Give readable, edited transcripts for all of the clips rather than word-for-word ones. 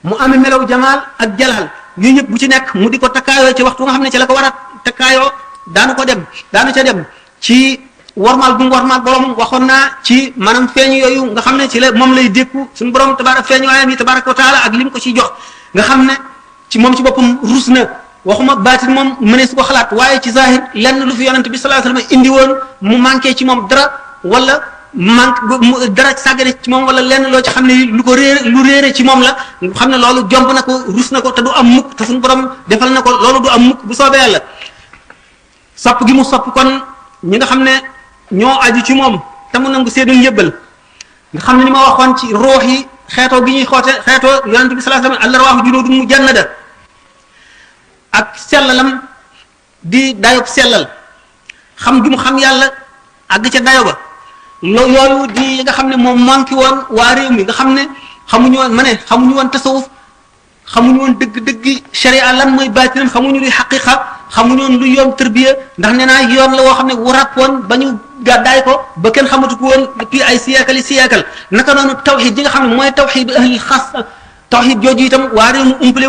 mu amee melaw jamaal ak jalal yooyu yëpp bu ci nekk mu di ko takkaayoo ci waxtu nga xam ne ci la ko war a takkaayoo daanu ca dem ci warmaal bu mu warmaal borom waxoon naa ci maanaam feeñ yooyu nga xam ne ci la moom lay dékku suñu borom feeñ waayam yi tabaraka wa taala ak lim ko ciy jox nga xam ne ci moom ci boppam rus na waxuma baatin moom mënees ko xalaat waaye ci zahir lenn lu fi yonent bi sallallahu alayhi wasallam indi woon mu manqué ci moom dara wala dara sàggane ci moom wala lenn loo ci xam ne lu réere ci moom la xam ne loolu jomb na ko rus na ko te du am mukk te suñu borom defal na ko loolu du am mukk bu soobee yàlla sopp gi mu sopp kon ñi nga xam ne ñoo aju ci moom te mu nangu seenu njëbbal nga xam ne ni ma waxoon ci ruux yi xeetoo gi ñuy xeetoo yonent bi sallallahu alayhi wasallam al-arwaahu junuudun mujannada ak sellalam di dayob sellal xam gi mu xam yàlla àgg ca dayo ba yooyu di nga xam ne moom manqué woon waa réew mi nga xam ne xamuñu woon tasawuf xamuñu woon dëgg-dëgg sharia lan mooy baatinam xamuñu luy xaqiqa xamuñu woon lu yoon tërbiya ndax nee naa yoon la woo xam ne wu ràppoon ba ñu gàddaay ko ba kenn xamatu ko woon depuis ay siècle naka noonu tawxid ji nga xam ne mooy tawxid ahli xas tawxid jooju itam waa réew mi umpale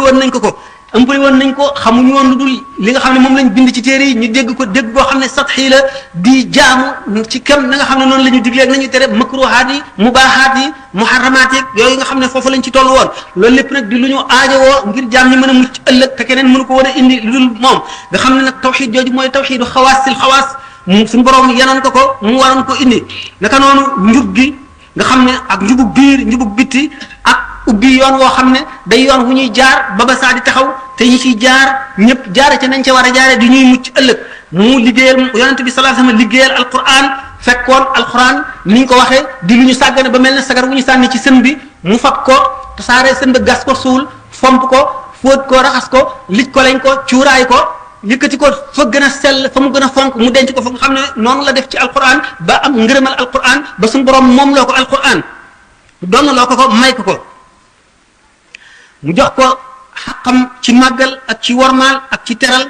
woon nañ ko xamuñu woon lu dul li nga xam ne moom lañ bind ci téere yi ñu dégg boo xam ne satxi la di jaamu ci kam na nga xam ne noonu la ñu diglee ak nañu tere makruhaat yi mubaahaat yi muharramaat yi yooyu nga xam ne foofu lañ ci toll woon loolu lépp nag di lu ñu aajowoo ngir jaam ñi mën a mucc ëllëg te keneen mënu ko war a indi lu dul moom nga xam ne nag tawxid jooju mooy tawxidu xawaasil xawaas suñu borom yanoon ko mu waroon ko indi naka noonu njub gi nga xam ne ak njubug biir njubug bitti ak ubbi yoon woo xam ne day yoon wu ñuy jaar ba saa di taxaw te ñi ciy jaar ñëpp jaare ca nañ ca war a jaare di ñuy mucc ëllëg mu liggéeyal yonente bi sallallahu alayhi wasallam liggéeyal alquran fekkoon alquran ni ñu ko waxee di lu ñu sàggane ba mel ne sagar wu ñu sànni ci sën bi mu fab ko tasaare sën ba gas ko suul fomp ko fóot ko raxas ko lij ko lañ ko cuuraay ko yëkkati ko fa gën a sell fa mu gën a fonk mu denc ko fa nga xam ne noonu la def ci alquran ba am ngërëmal alquran ba suñu borom moom loo ko alquran doon loo ko may ko mu jox ko xaqam ci màggal ak ci wormaal ak ci teral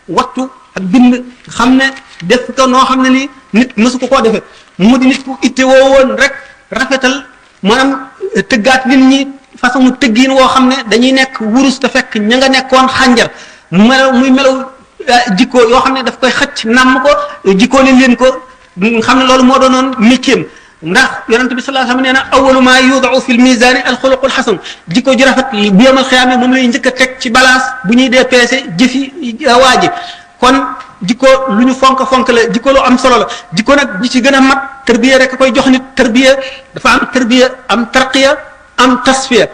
wattu ak bind xam ne def ko noo xam ne ni nit mësu ko koo defee mu di nit ku itte woo woon rek rafetal maanaam tëggaat nit ñi façon tëggiin woo xam ne dañuy nekk wurus te fekk ña nga nekkoon xànjar muy melaw jikko yoo xam ne daf koy xëcc namm ko jikkoo leen ko xam ne loolu moo doonoon métier ndax yonent bi sallallahu alayhi wasallam nee na awwalu ma yudau fi l misani al xuluqul xasan jikko ju rafet bu yemal xiyaame moom lay njëkk a teg ci balance bu ñuy dee peese jëfi waa ji kon jikko lu ñu fonk la jikko lu am solo la jikko nag ñi ci gën a mat tarbiya rek koy jox nit tarbiya dafa am tarbiya am tarqiya am tasfiya